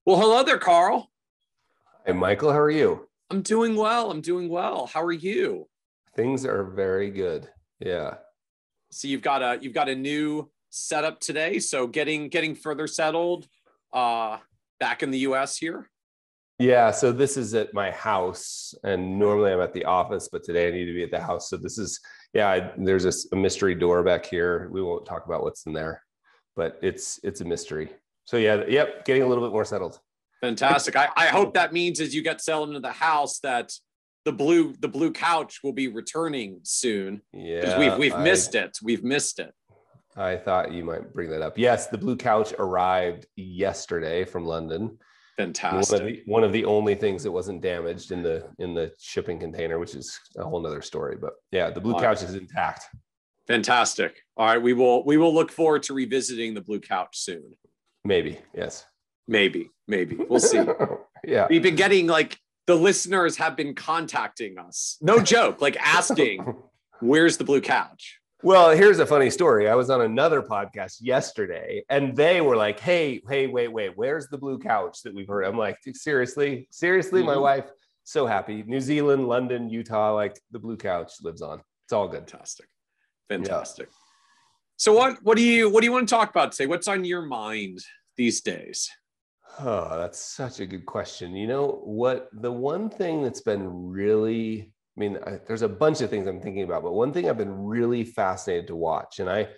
Well, hello there, Carl. Hey, Michael, how are you? I'm doing well. I'm doing well. How are you? Things are very good. Yeah. So you've got a new setup today. So getting further settled uh back in the US here. Yeah. So this is at my house, and normally I'm at the office, but today I need to be at the house. So this is, yeah, there's a mystery door back here. We won't talk about what's in there, but it's a mystery. So yeah, yep, getting a little bit more settled. Fantastic. I hope that means as you get settled into the house that the blue couch will be returning soon. Because we've Yeah, we've missed it. We've missed it. I thought you might bring that up. Yes, the blue couch arrived yesterday from London. Fantastic. One of the only things that wasn't damaged in the shipping container, which is a whole nother story. But yeah, the blue All couch right. is intact. Fantastic. All right. We will look forward to revisiting the blue couch soon. Maybe, yes. Maybe. We'll see. Yeah. We've been getting the listeners have been contacting us. No joke, asking, where's the blue couch? Well, here's a funny story. I was on another podcast yesterday, and they were like, hey, wait, where's the blue couch that we've heard? I'm like, seriously, my wife, so happy. New Zealand, London, Utah, like the blue couch lives on. It's all good. Fantastic. Yeah. So what do you want to talk about today? What's on your mind these days? Oh, that's such a good question. You know what? The one thing that's been really, there's a bunch of things I'm thinking about, but one thing I've been really fascinated to watch, and I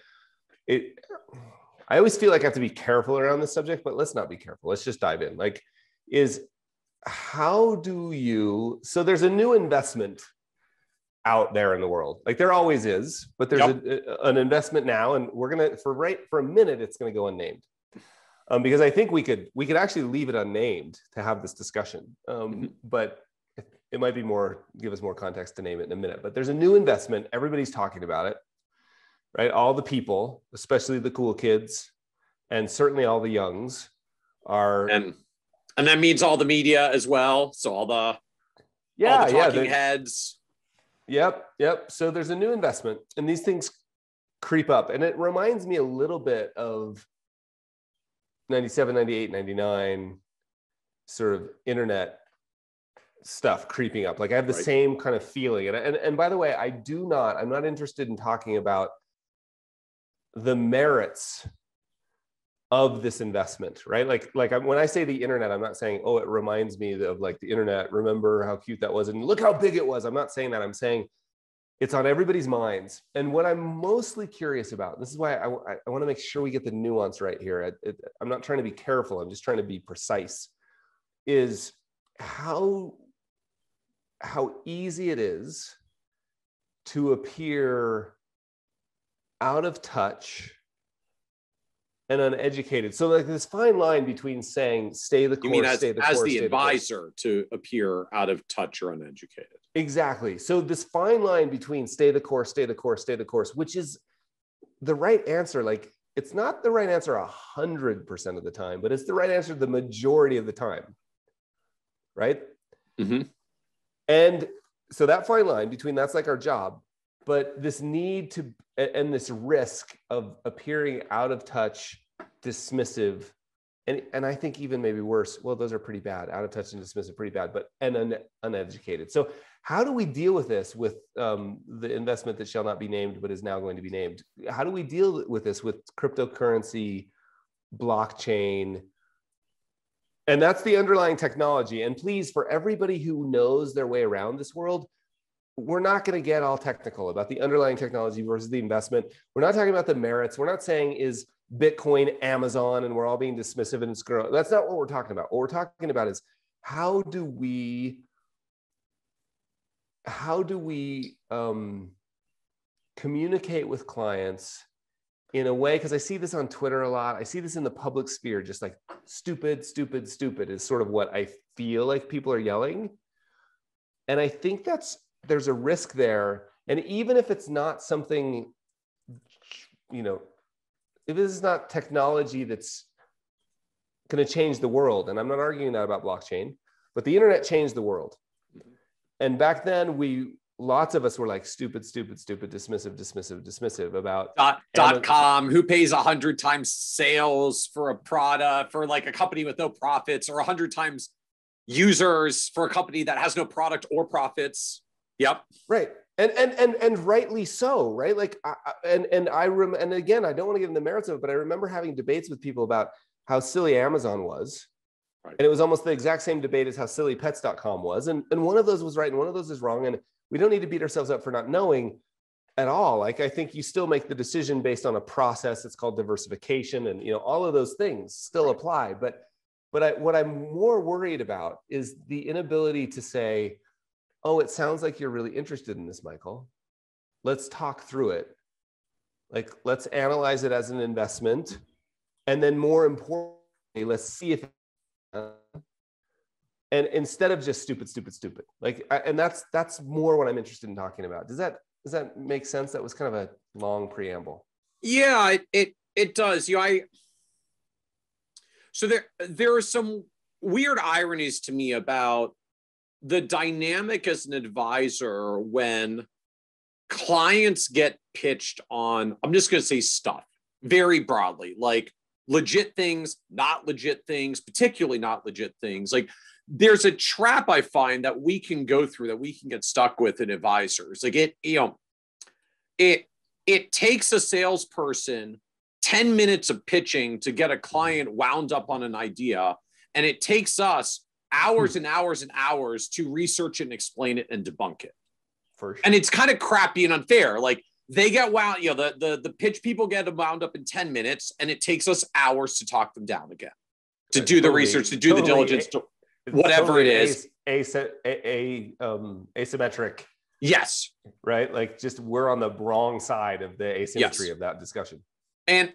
always feel like I have to be careful around this subject, but let's not be careful. Let's just dive in. So there's a new investment out there in the world. There always is, but there's an investment now, and we're going to, for a minute, it's going to go unnamed. Because I think we could actually leave it unnamed to have this discussion, but it might be give us more context to name it in a minute. But there's a new investment. Everybody's talking about it, right? All the people, especially the cool kids, and certainly all the youngs are, and that means all the media as well. So all the talking heads. Yep. So there's a new investment, and these things creep up, and it reminds me a little bit of 97, 98, 99 sort of internet stuff creeping up. I have the same kind of feeling. And by the way, I'm not interested in talking about the merits of this investment, right? When I say the internet, I'm not saying, oh, it reminds me of the internet. Remember how cute that was? And look how big it was. I'm not saying that. I'm saying it's on everybody's minds. And what I'm mostly curious about, this is why I want to make sure we get the nuance right here. I'm not trying to be careful. I'm just trying to be precise, is how easy it is to appear out of touch and uneducated. So this fine line between saying, stay the course, you mean as the advisor to appear out of touch or uneducated. Exactly. So this fine line between stay the course, which is the right answer. It's not the right answer 100% of the time, but it's the right answer the majority of the time. Right? Mm-hmm. And so that fine line between that's our job, but this need to, and this risk of appearing out of touch, dismissive, and I think even maybe worse, well, those are pretty bad, out of touch and dismissive, pretty bad, but uneducated. So how do we deal with this with the investment that shall not be named, but is now going to be named? How do we deal with this with cryptocurrency, blockchain? And that's the underlying technology. And please, for everybody who knows their way around this world, we're not going to get all technical about the underlying technology versus the investment. We're not talking about the merits. We're not saying is Bitcoin Amazon and we're all being dismissive and screw. That's not what we're talking about. What we're talking about is how do we communicate with clients in a way, because I see this on Twitter a lot. I see this in the public sphere, just stupid is sort of what I feel like people are yelling. And I think there's a risk there. And even if it's not something, if it's not technology that's going to change the world, and I'm not arguing that about blockchain, but the internet changed the world. And back then we lots of us were like stupid, dismissive about .com, who pays 100 times sales for a product, for like a company with no profits, or 100 times users for a company that has no product or profits. Yep. Right. And rightly so, right? Like, and again, I don't want to get into the merits of it, but I remember having debates with people about how silly Amazon was. Right. And it was almost the exact same debate as how silly pets.com was. And one of those was right and one of those is wrong. And we don't need to beat ourselves up for not knowing at all. Like, I think you still make the decision based on a process. It's called diversification, and all of those things still apply. But what I'm more worried about is the inability to say, oh, it sounds like you're really interested in this, Michael. Let's talk through it. Like, let's analyze it as an investment. And then more importantly, let's see if, and instead of just stupid. Like, and that's more what I'm interested in talking about. Does that make sense? That was kind of a long preamble. Yeah, it does. So there are some weird ironies to me about the dynamic as an advisor when clients get pitched on, I'm just going to say stuff very broadly, like legit things, not legit things, particularly not legit things. Like, there's a trap I find that we can go through, that we can get stuck with in advisors. Like, it takes a salesperson 10 minutes of pitching to get a client wound up on an idea. And it takes us hours and hours and hours to research it and explain it and debunk it. For sure. And it's kind of crappy and unfair. Like, they get wound, the pitch people get wound up in 10 minutes, and it takes us hours to talk them down again, to do the research, to do the diligence, to whatever it is. Asymmetric. Yes. Right. Like, just we're on the wrong side of the asymmetry of that discussion. And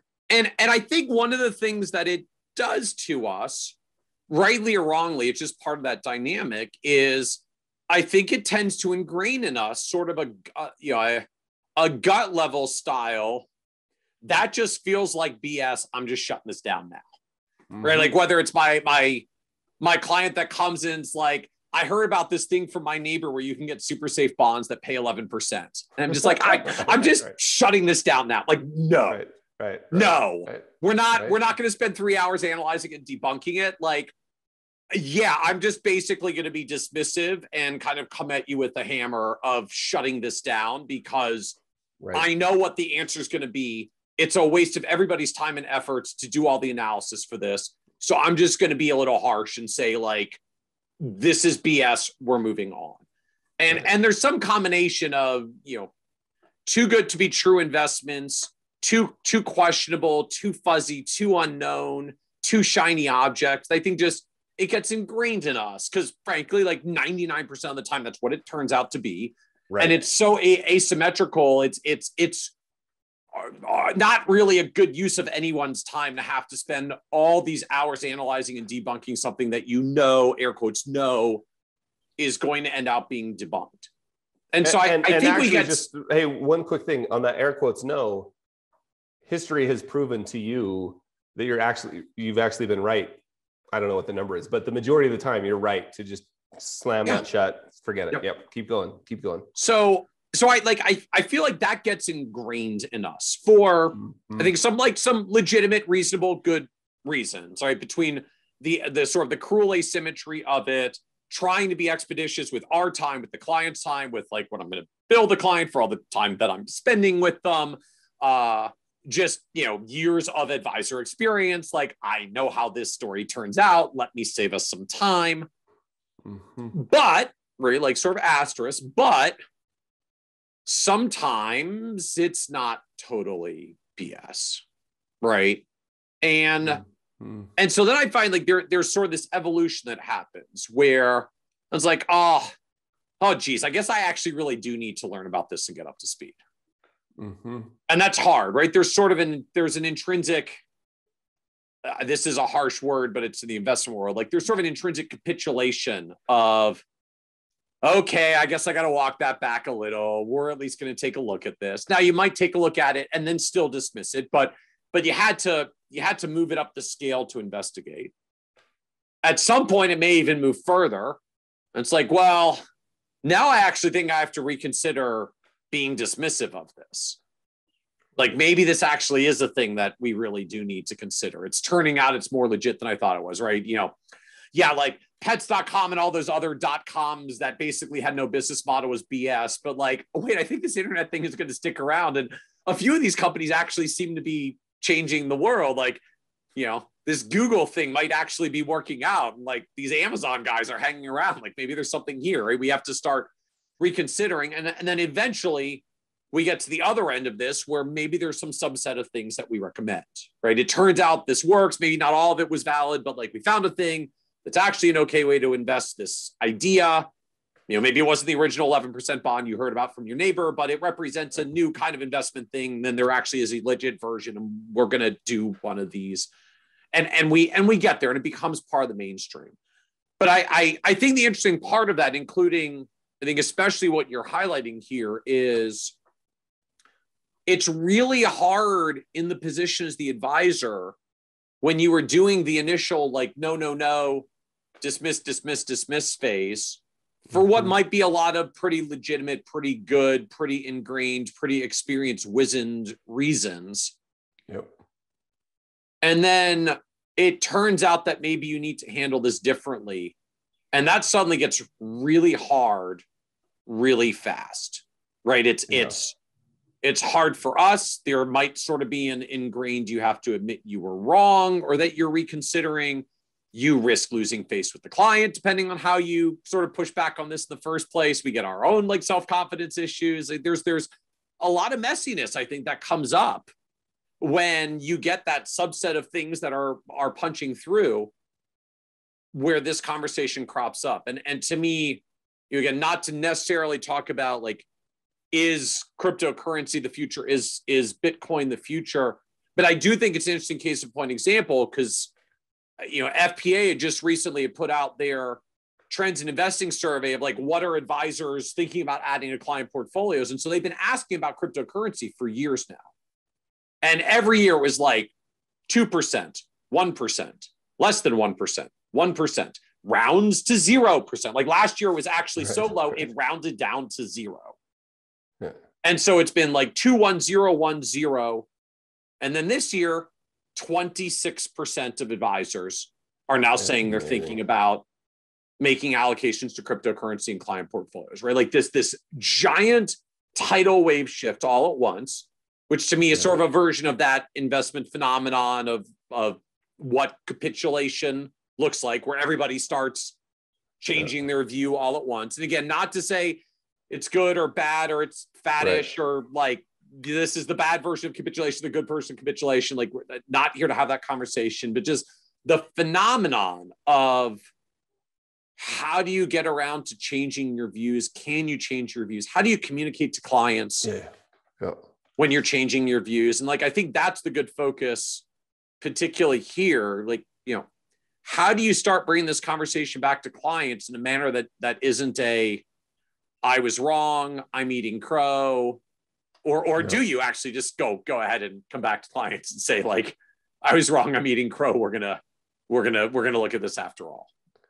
I think one of the things that it does to us, rightly or wrongly, it's just part of that dynamic, is I think it tends to ingrain in us sort of a gut level style that just feels like BS. I'm just shutting this down now. Right? Like, whether it's my client that comes in, it's like, I heard about this thing from my neighbor where you can get super safe bonds that pay 11%. And I'm just like, I'm just shutting this down now. Like, no, no, we're not going to spend 3 hours analyzing and debunking it. Like, yeah, I'm just basically going to be dismissive and kind of come at you with the hammer of shutting this down, because I know what the answer is going to be. It's a waste of everybody's time and efforts to do all the analysis for this. So I'm just going to be a little harsh and say, like, this is BS. We're moving on. And there's some combination of, too good to be true investments, too questionable, too fuzzy, too unknown, too shiny objects. I think just it gets ingrained in us because, frankly, like 99% of the time, that's what it turns out to be. Right. And it's so asymmetrical. It's not really a good use of anyone's time to have to spend all these hours analyzing and debunking something that air quotes, is going to end up being debunked. And so I think we get hey, one quick thing on that air quotes, history has proven to you that you've actually been right. I don't know what the number is, but the majority of the time you're right to just slam that shut. Forget it. Yep. Keep going. So I feel like that gets ingrained in us for, I think some legitimate, reasonable, good reasons, right? Between the sort of the cruel asymmetry of it, trying to be expeditious with our time, with the client's time, with like what I'm going to bill the client for all the time that I'm spending with them. Just, years of advisor experience. Like, I know how this story turns out. Let me save us some time. But really, like, sort of asterisk, but sometimes it's not totally BS, right? And so then I find like there's sort of this evolution that happens where it's like, oh geez, I guess I actually really do need to learn about this and get up to speed. And that's hard, right? There's an intrinsic, this is a harsh word, but it's in the investment world. Like, there's sort of an intrinsic capitulation of, okay, I guess I got to walk that back a little. We're at least going to take a look at this. Now, you might take a look at it and then still dismiss it, but you had to move it up the scale to investigate. At some point, it may even move further. And it's like, well, Now I actually think I have to reconsider being dismissive of this. Like maybe this actually is a thing that we really do need to consider. It's turning out it's more legit than I thought it was, right? Yeah, like pets.com and all those other .coms that basically had no business model was BS. But like, oh, wait, I think this internet thing is going to stick around. And a few of these companies actually seem to be changing the world. Like, this Google thing might actually be working out. And like these Amazon guys are hanging around. Like maybe there's something here, right? We have to start reconsidering. And then eventually we get to the other end of this where maybe there's some subset of things that we recommend, right? It turns out this works. Maybe not all of it was valid, but like we found a thing that's actually an okay way to invest this idea. Maybe it wasn't the original 11% bond you heard about from your neighbor, but it represents a new kind of investment thing. Then there actually is a legit version, and we're going to do one of these. And we get there, and it becomes part of the mainstream. But I think the interesting part of that, including, I think especially what you're highlighting here, is it's really hard in the position as the advisor when you were doing the initial like, no, dismiss phase for what might be a lot of pretty legitimate, pretty good, pretty ingrained, pretty experienced, wizened reasons. Yep. And then it turns out that maybe you need to handle this differently. And that suddenly gets really hard, really fast, right? It's hard for us. There might sort of be an ingrained, you have to admit you were wrong or that you're reconsidering. You risk losing face with the client, depending on how you sort of push back on this in the first place. We get our own like self-confidence issues. There's a lot of messiness, I think, that comes up when you get that subset of things that are punching through where this conversation crops up. And to me, again, not to necessarily talk about like, is cryptocurrency the future? Is Bitcoin the future? But I do think it's an interesting case in point example because FPA had just recently put out their trends in investing survey of like, what are advisors thinking about adding to client portfolios? And so they've been asking about cryptocurrency for years now. And every year it was like 2%, 1%, less than 1%, 1%, rounds to 0%. Like last year was actually so low, it rounded down to 0. Yeah. And so it's been like 21010. And then this year, 26% of advisors are now saying they're thinking about making allocations to cryptocurrency in client portfolios, right? Like this giant tidal wave shift all at once, which to me is sort of a version of that investment phenomenon of what capitulation looks like, where everybody starts changing their view all at once. And again, not to say it's good or bad or it's faddish or like this is the bad version of capitulation, the good version of capitulation. Like we're not here to have that conversation, but just the phenomenon of how do you get around to changing your views? Can you change your views? How do you communicate to clients when you're changing your views? And like, I think that's the good focus, particularly here. Like, how do you start bringing this conversation back to clients in a manner that isn't I was wrong, I'm eating crow, or do you actually just go ahead and come back to clients and say like, I was wrong, I'm eating crow. We're gonna look at this after all.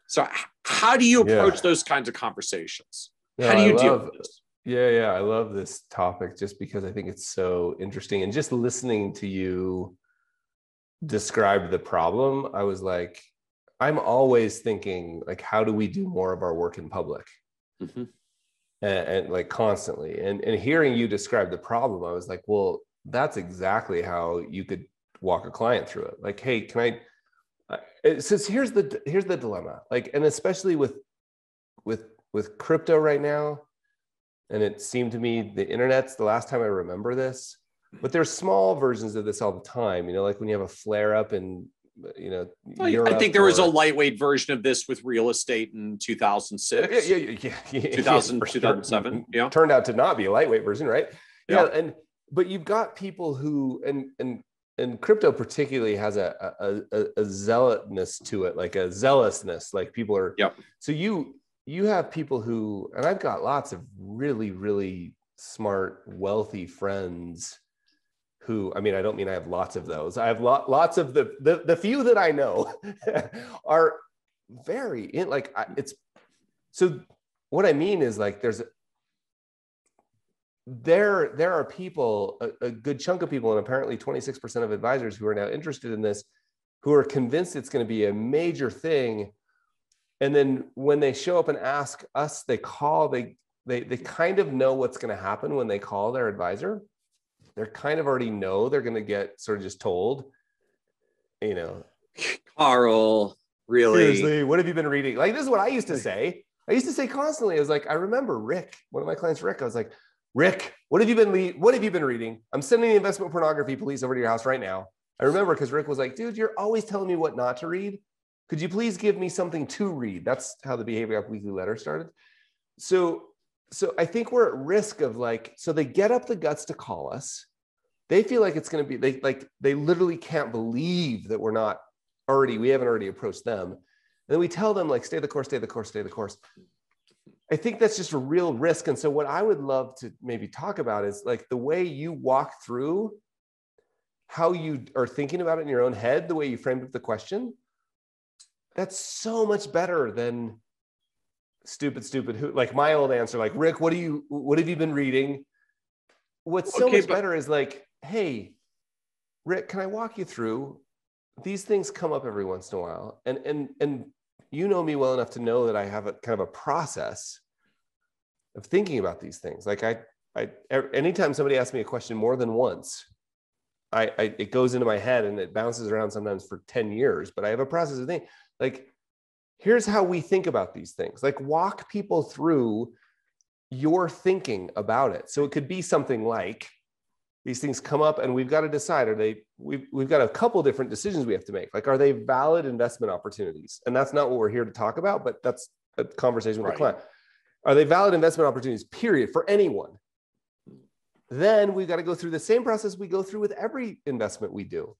So how do you approach those kinds of conversations? How do you deal with this? Yeah, I love this topic just because I think it's so interesting. And just listening to you describe the problem, I was like, I'm always thinking like, how do we do more of our work in public? Mm-hmm. And like constantly. And hearing you describe the problem, I was like, well, that's exactly how you could walk a client through it. Like, hey, can it says here's the dilemma. Like, and especially with crypto right now, and it seemed to me the internet's the last time I remember this, but there's small versions of this all the time, like when you have a flare up in I think there was a lightweight version of this with real estate in 2006. Yeah. 2007. Yeah. Turned out to not be a lightweight version, right? Yeah. But you've got people who, and crypto particularly has a zealotness to it, like a zealousness, like people are. Yep. So you have people who, and I've got lots of really, really smart, wealthy friends who, I mean, I don't mean I have lots of those. I have lots of the few that I know are very so what I mean is like, there are people, a good chunk of people, and apparently 26% of advisors who are now interested in this, who are convinced it's going to be a major thing. And then when they show up and ask us, they kind of know what's going to happen when they call their advisor. They're kind of already know they're going to get sort of just told, Carl, really? Seriously, what have you been reading? Like, this is what I used to say. I used to say constantly. I was like, I remember Rick, one of my clients, Rick. I was like, Rick, what have you been reading? I'm sending the investment pornography police over to your house right now. I remember because Rick was like, dude, you're always telling me what not to read. Could you please give me something to read? That's how the Behavior Gap Weekly letter started. So I think we're at risk of like, so they get up the guts to call us. They feel like it's going to be, they literally can't believe that we haven't already approached them. And then we tell them like, stay the course, stay the course, stay the course. I think that's just a real risk. And so what I would love to maybe talk about is like the way you walk through how you are thinking about it in your own head, the way you framed up the question. That's so much better than stupid, who, like my old answer, like, Rick, what have you been reading? What's so much better is like, hey, Rick, can I walk you through? These things come up every once in a while. And you know me well enough to know that I have a kind of a process of thinking about these things. Like anytime somebody asks me a question more than once, it goes into my head and it bounces around sometimes for 10 years, but I have a process of thinking. Like, here's how we think about these things. Like, walk people through your thinking about it. So it could be something like, these things come up and we've got to decide, we've got a couple different decisions we have to make. Like, are they valid investment opportunities? And that's not what we're here to talk about, but that's a conversation with the client. Are they valid investment opportunities, period, for anyone? Then we've got to go through the same process we go through with every investment we do.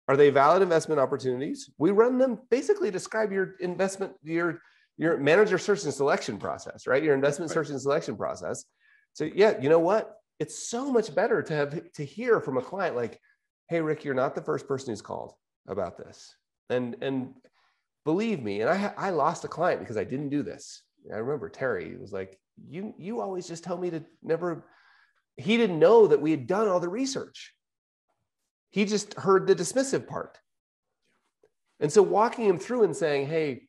Are they valid investment opportunities? We run them, basically describe your investment, your manager search and selection process, right? Your investment search and selection process. So yeah, you know what? It's so much better to hear from a client like, hey, Rick, you're not the first person who's called about this. And believe me, and I lost a client because I didn't do this. I remember Terry was like, you always just tell me to never, he didn't know that we had done all the research. He just heard the dismissive part. And so walking him through and saying, hey,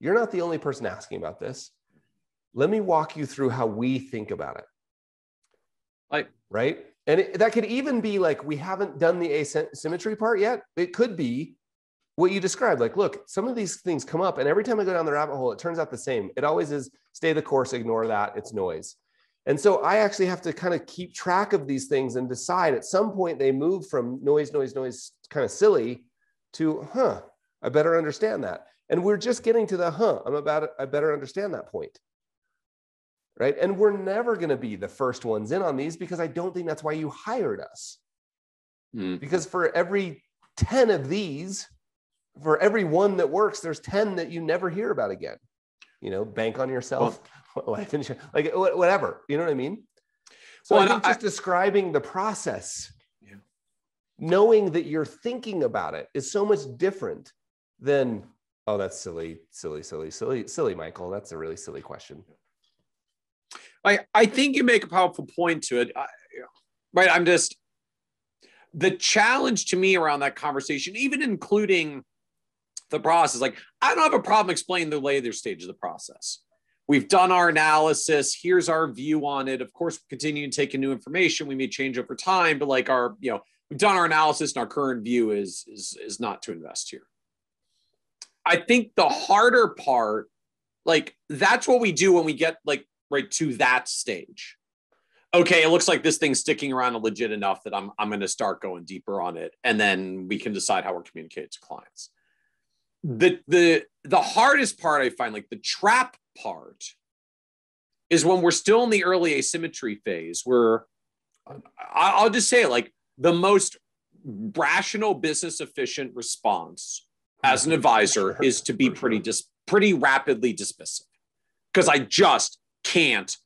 you're not the only person asking about this. Let me walk you through how we think about it. Right? And that could even be like, we haven't done the asymmetry part yet. It could be what you described. Like, look, some of these things come up and every time I go down the rabbit hole, it turns out the same. It always is stay the course, ignore that, it's noise. And so I actually have to kind of keep track of these things and decide at some point they move from noise, kind of silly to, I better understand that. And we're just getting to the, I better understand that point. Right? And we're never going to be the first ones in on these because I don't think that's why you hired us. Because for every 10 of these, for every one that works, there's 10 that you never hear about again. Bank on yourself, life insurance, like whatever, you know what I mean? So I think just describing the process, knowing that you're thinking about it is so much different than, oh, that's silly, Michael. That's a really silly question. I think you make a powerful point to it. Right. The challenge to me around that conversation, even including the process, like, I don't have a problem explaining the later stage of the process. We've done our analysis. Here's our view on it. Of course, we continue to take in new information. We may change over time, but like we've done our analysis and our current view is not to invest here. I think the harder part, like, that's what we do when we get right to that stage. Okay, it looks like this thing's sticking around legit enough that I'm going to start going deeper on it, and then we can decide how we're communicating to clients. The hardest part I find, like the trap part, is when we're still in the early asymmetry phase, where I'll just say it, like, the most rational, business efficient response as an advisor is to be pretty rapidly dismissive, because I just can't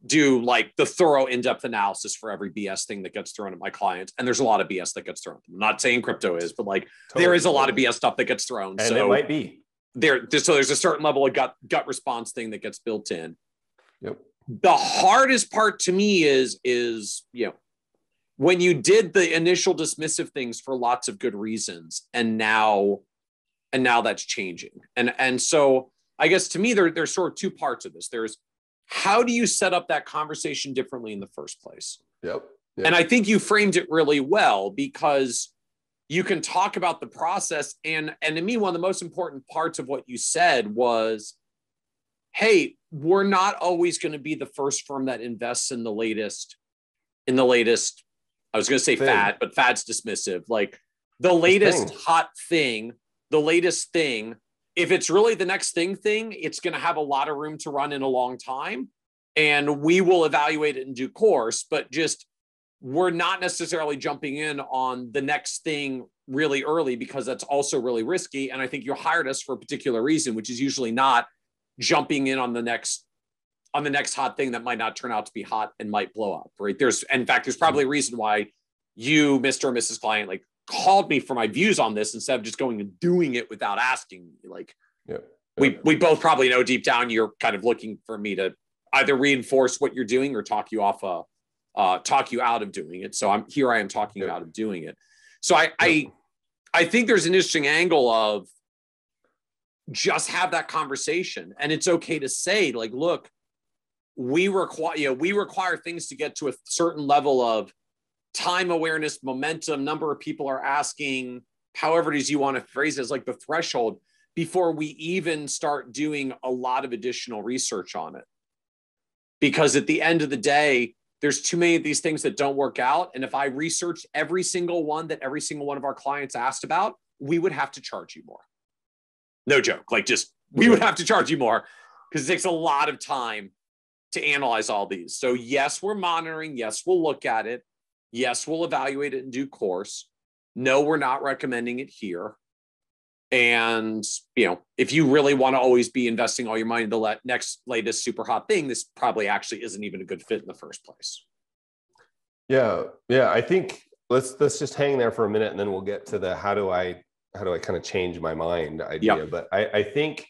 do like the thorough in-depth analysis for every BS thing that gets thrown at my clients. And there's a lot of BS that gets thrown. I'm not saying crypto is, but like there is a lot of BS stuff that gets thrown. And so it might be so there's a certain level of gut response thing that gets built in. Yep. The hardest part to me is, when you did the initial dismissive things for lots of good reasons, and now that's changing. And so I guess to me, there's sort of two parts of this. There's, how do you set up that conversation differently in the first place? Yep. And I think you framed it really well, because you can talk about the process. And to me, one of the most important parts of what you said was, hey, we're not always going to be the first firm that invests in the latest, I was going to say fad, but fad's dismissive. Like the latest hot thing, the latest thing. If it's really the next thing, it's going to have a lot of room to run in a long time, and we will evaluate it in due course. But just, we're not necessarily jumping in on the next thing really early, because that's also really risky. And I think you hired us for a particular reason, which is usually not jumping in on the next hot thing that might not turn out to be hot and might blow up, right? There's probably a reason why you, Mr. or Mrs. Client, like called me for my views on this instead of just going and doing it without asking me. Like, we both probably know deep down you're kind of looking for me to either reinforce what you're doing or talk you out of doing it. So I am talking you out of doing it. So I think there's an interesting angle of just have that conversation, and it's okay to say, like, look, we require things to get to a certain level of time awareness, momentum, number of people are asking, however it is you want to phrase it, as like the threshold, before we even start doing a lot of additional research on it. Because at the end of the day, there's too many of these things that don't work out. And if I researched every single one that every single one of our clients asked about, we would have to charge you more. No joke. Like, just, we would have to charge you more, because it takes a lot of time to analyze all these. So yes, we're monitoring. Yes, we'll look at it. Yes, we'll evaluate it in due course. No, we're not recommending it here. And, if you really want to always be investing all your money in the next latest super hot thing, this probably actually isn't even a good fit in the first place. Yeah. I think let's just hang there for a minute, and then we'll get to the how do I kind of change my mind idea. Yep. But I think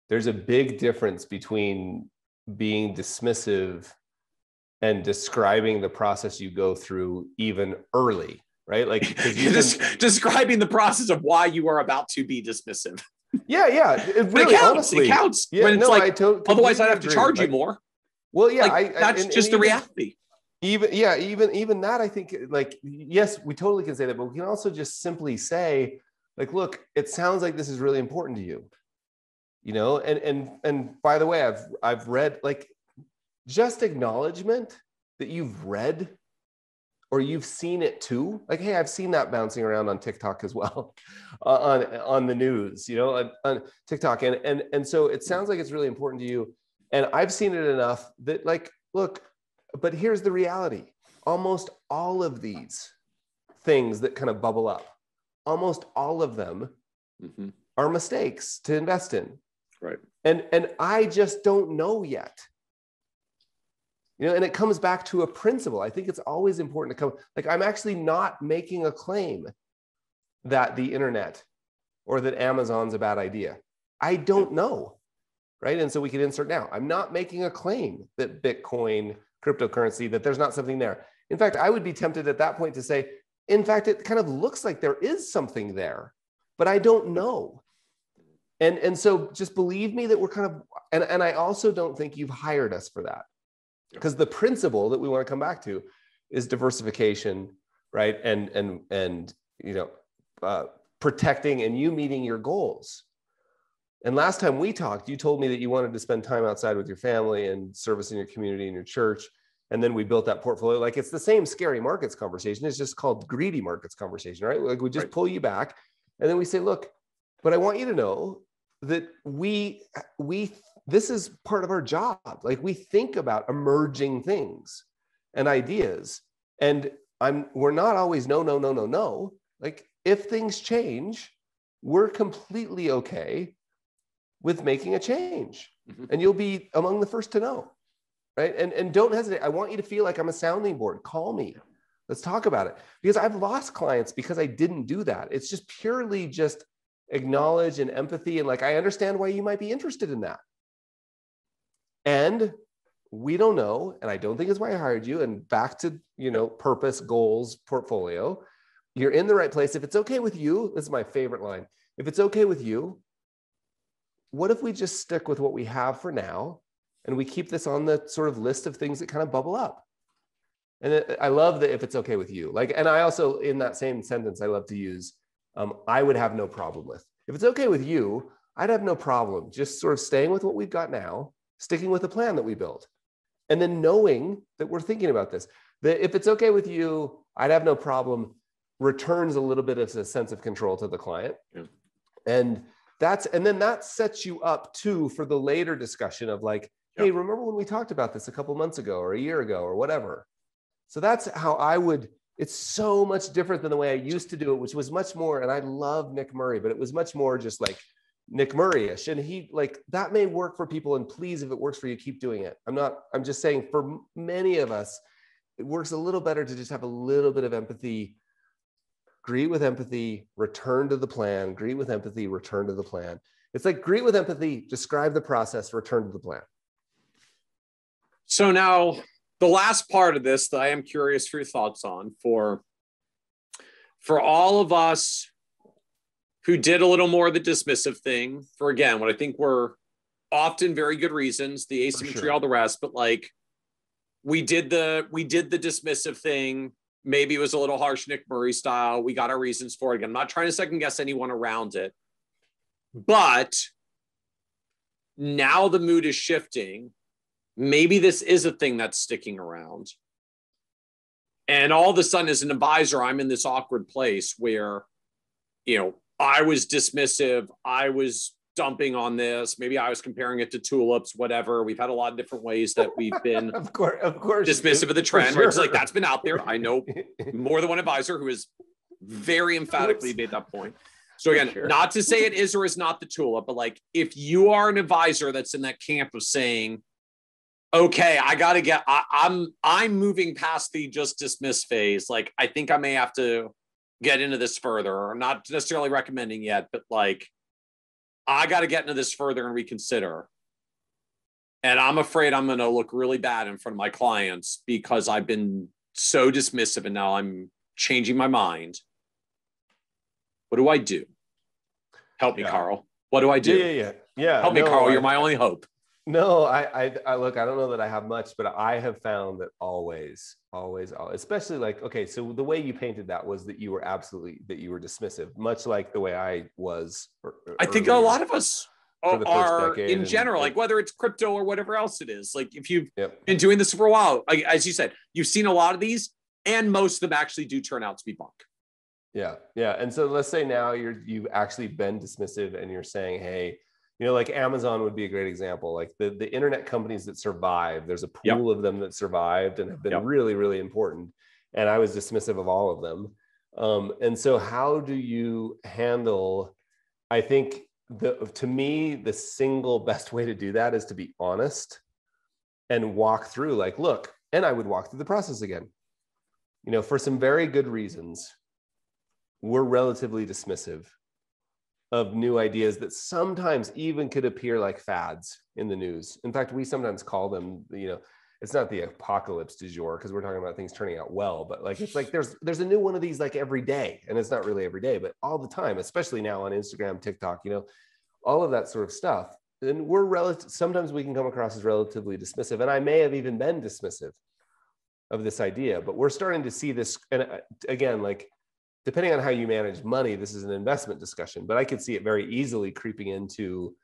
there's a big difference between being dismissive and describing the process you go through even early, right? Like, describing the process of why you are about to be dismissive. Yeah. It really, honestly, it counts. Yeah, when it's otherwise I'd have to charge you more. Well, yeah, that's just the reality. Even that, I think, like, yes, we totally can say that, but we can also just simply say, like, look, it sounds like this is really important to you, and by the way, I've read, like, just acknowledgement that you've read or you've seen it too. Like, hey, I've seen that bouncing around on TikTok as well, on the news, on TikTok. And so it sounds like it's really important to you. And I've seen it enough that, like, look, but here's the reality. Almost all of these things that kind of bubble up, almost all of them are mistakes to invest in. Right. And I just don't know yet. And it comes back to a principle. I think it's always important to come, like, I'm actually not making a claim that the internet or that Amazon's a bad idea. I don't know, right? And so we can insert now. I'm not making a claim that Bitcoin, cryptocurrency, that there's not something there. In fact, I would be tempted at that point to say, in fact, it kind of looks like there is something there, but I don't know. And so just believe me that we're kind of, and I also don't think you've hired us for that. Because the principle that we want to come back to is diversification, right? And protecting and you meeting your goals. And last time we talked, you told me that you wanted to spend time outside with your family and service in your community and your church. And then we built that portfolio. Like, it's the same scary markets conversation. It's just called greedy markets conversation, right? Like, we just pull you back, and then we say, look, but I want you to know that this is part of our job. Like, we think about emerging things and ideas, and we're not always no. Like, if things change, we're completely okay with making a change, and you'll be among the first to know, right? And don't hesitate. I want you to feel like I'm a sounding board. Call me. Let's talk about it, because I've lost clients because I didn't do that. It's just purely just acknowledge and empathy, and like, I understand why you might be interested in that. And we don't know, and I don't think it's why I hired you. And back to, purpose, goals, portfolio, you're in the right place. If it's okay with you, this is my favorite line. If it's okay with you, what if we just stick with what we have for now? And we keep this on the sort of list of things that kind of bubble up. And I love that if it's okay with you. And I also, in that same sentence, I love to use, I would have no problem with. If it's okay with you, I'd have no problem just sort of staying with what we've got now, sticking with the plan that we built. And then knowing that we're thinking about this, that if it's okay with you, I'd have no problem, returns a little bit of a sense of control to the client. Yeah. And then that sets you up too for the later discussion of like, hey, remember when we talked about this a couple months ago or a year ago or whatever? So that's how it's so much different than the way I used to do it, which was much more, and I love Nick Murray, but it was much more just like Nick Murray-ish. And he, like, that may work for people, and please, if it works for you, keep doing it. I'm just saying for many of us, it works a little better to just have a little bit of empathy, greet with empathy, return to the plan, greet with empathy, return to the plan. It's like greet with empathy, describe the process, return to the plan. So now the last part of this that I am curious for your thoughts on, for all of us who did a little more of the dismissive thing, for again, what I think were often very good reasons, the asymmetry, all the rest, but like we did the dismissive thing. Maybe it was a little harsh, Nick Murray style. We got our reasons for it. Again, I'm not trying to second guess anyone around it, but now the mood is shifting. Maybe this is a thing that's sticking around. And all of a sudden, as an advisor, I'm in this awkward place where, I was dismissive. I was dumping on this. Maybe I was comparing it to tulips, whatever. We've had a lot of different ways that we've been of course dismissive of the trend. Sure. Right? It's like, that's been out there. I know more than one advisor who has very emphatically made that point. So again, not to say it is or is not the tulip, but like, if you are an advisor that's in that camp of saying, okay, I'm moving past the just dismiss phase. Like, I think I may have to get into this further, or not necessarily recommending yet, but like, I got to get into this further and reconsider. And I'm afraid I'm going to look really bad in front of my clients because I've been so dismissive and now I'm changing my mind. What do I do? Help me, Carl. What do I do? Yeah. Help me, Carl. You're my only hope. No, I look, I don't know that I have much, but I have found that always, especially like, okay, so the way you painted that was that you were dismissive, much like the way I was. I think a lot of us are in general, like whether it's crypto or whatever else it is. Like if you've been doing this for a while, like, as you said, you've seen a lot of these, and most of them actually do turn out to be bunk. Yeah. And so let's say now you've actually been dismissive and you're saying, hey, like Amazon would be a great example. Like the internet companies that survive, there's a pool of them that survived and have been really, really important. And I was dismissive of all of them. And so how do you handle, I think to me, the single best way to do that is to be honest and walk through like, look, and I would walk through the process again, for some very good reasons, we're relatively dismissive of new ideas that sometimes even could appear like fads in the news. In fact, we sometimes call them, it's not the apocalypse du jour because we're talking about things turning out well, but like, it's like there's a new one of these like every day, and it's not really every day, but all the time, especially now on Instagram, TikTok, all of that sort of stuff. And sometimes we can come across as relatively dismissive, and I may have even been dismissive of this idea, but we're starting to see this. And again, like, depending on how you manage money, this is an investment discussion, but I could see it very easily creeping into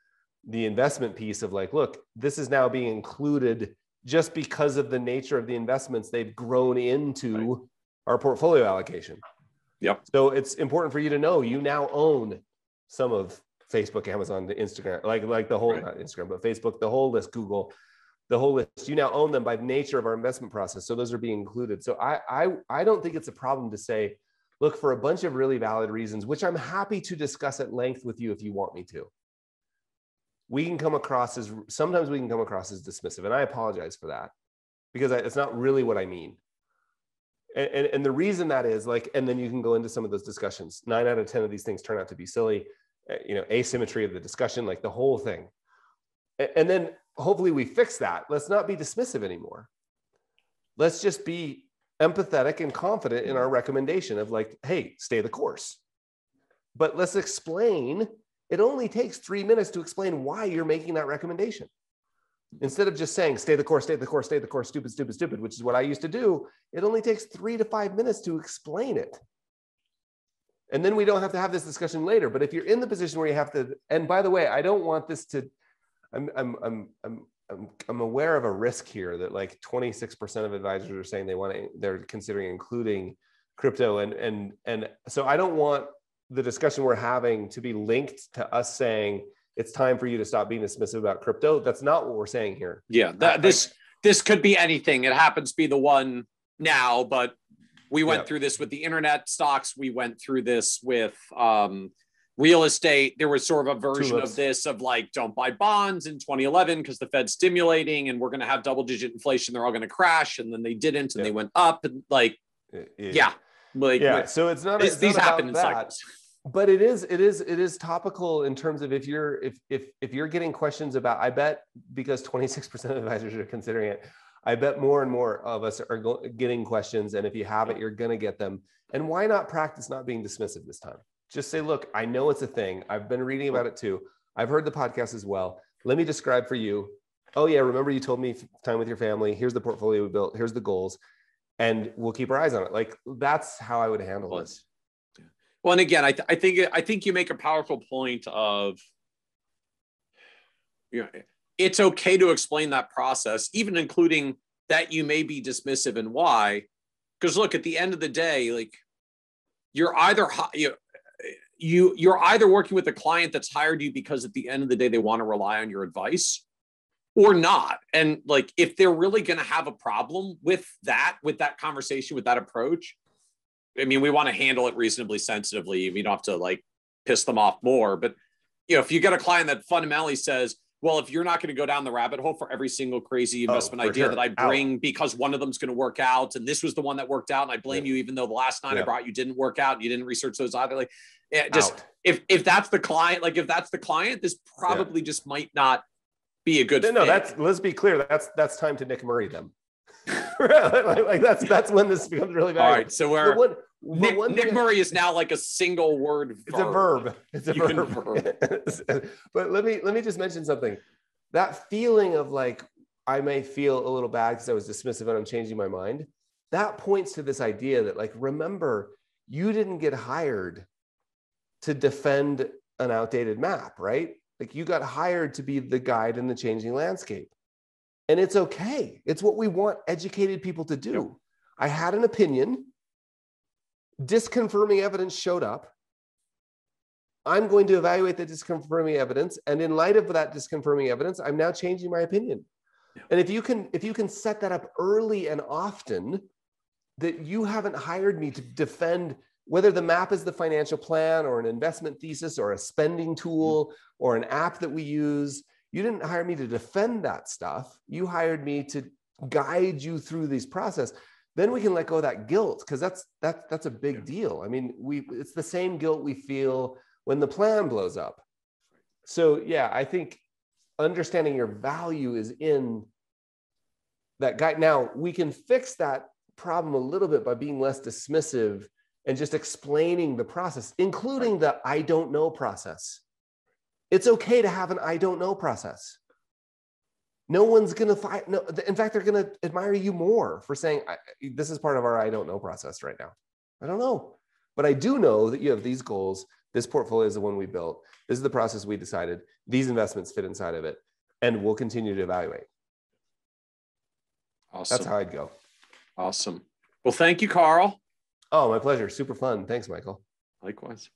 the investment piece of like, look, this is now being included just because of the nature of the investments they've grown into our portfolio allocation. Yep. So it's important for you to know you now own some of Facebook, Amazon, Instagram, like the whole, not Instagram, but Facebook, the whole list, Google, the whole list. You now own them by nature of our investment process. So those are being included. So I don't think it's a problem to say, look, for a bunch of really valid reasons, which I'm happy to discuss at length with you if you want me to, sometimes we can come across as dismissive. And I apologize for that because it's not really what I mean. And the reason that is like, and then you can go into some of those discussions. 9 out of 10 of these things turn out to be silly, asymmetry of the discussion, like the whole thing. And then hopefully we fix that. Let's not be dismissive anymore. Let's just be empathetic and confident in our recommendation of like, hey, stay the course. But let's explain. It only takes 3 minutes to explain why you're making that recommendation. Instead of just saying, stay the course, stay the course, stay the course, stupid, stupid, stupid, which is what I used to do. It only takes 3 to 5 minutes to explain it. And then we don't have to have this discussion later. But if you're in the position where you have to, and by the way, I don't want this to, I'm aware of a risk here that like 26% of advisors are saying they're considering including crypto. And so I don't want the discussion we're having to be linked to us saying it's time for you to stop being dismissive about crypto. That's not what we're saying here. Yeah. This could be anything. It happens to be the one now, but we went through this with the internet stocks. We went through this with real estate. There was sort of a version of this of like, don't buy bonds in 2011 because the Fed's stimulating and we're going to have double-digit inflation. They're all going to crash. And then they didn't, and they went up. And like, so it's not these happen in cycles. But it is topical in terms of if you're getting questions about, I bet because 26% of advisors are considering it, I bet more and more of us are getting questions. And if you haven't, you're going to get them. And why not practice not being dismissive this time? Just say, look, I know it's a thing. I've been reading about it too. I've heard the podcast as well. Let me describe for you. Oh yeah, remember you told me time with your family. Here's the portfolio we built. Here's the goals. And we'll keep our eyes on it. Like that's how I would handle this. Well, and again, I think you make a powerful point of, it's okay to explain that process, even including that you may be dismissive and why. Because look, at the end of the day, like you're either you're either working with a client that's hired you because at the end of the day they want to rely on your advice, or not. And like if they're really going to have a problem with that conversation, with that approach, I mean, we want to handle it reasonably sensitively. We don't have to like piss them off more. But if you get a client that fundamentally says, well, if you're not going to go down the rabbit hole for every single crazy investment idea that I bring because one of them is going to work out, and this was the one that worked out, and I blame you, even though the last 9 I brought you didn't work out, and you didn't research those either. Like, if that's the client, this probably just might not be a good fit. No, let's be clear. That's time to Nick Murray them. like that's when this becomes really valuable. All right, so Nick Murray is now like a single word verb. It's a verb. But let me just mention something. That feeling of like I may feel a little bad because I was dismissive and I'm changing my mind, that points to this idea that like, remember, you didn't get hired to defend an outdated map, right? Like you got hired to be the guide in the changing landscape. And it's okay. It's what we want educated people to do. Yep. I had an opinion. Disconfirming evidence showed up. I'm going to evaluate the disconfirming evidence. And in light of that disconfirming evidence, I'm now changing my opinion. Yep. And if you can set that up early and often, that you haven't hired me to defend whether the map is the financial plan or an investment thesis or a spending tool or an app that we use. You didn't hire me to defend that stuff. You hired me to guide you through this process. Then we can let go of that guilt, because that's a big deal. I mean, it's the same guilt we feel when the plan blows up. So yeah, I think understanding your value is in that guide. Now we can fix that problem a little bit by being less dismissive and just explaining the process, including the I don't know process. It's okay to have an I don't know process. No one's going to fight. No, in fact, they're going to admire you more for saying, this is part of our I don't know process right now. I don't know. But I do know that you have these goals. This portfolio is the one we built. This is the process we decided. These investments fit inside of it. And we'll continue to evaluate. Awesome. That's how I'd go. Awesome. Well, thank you, Carl. Oh, my pleasure. Super fun. Thanks, Michael. Likewise.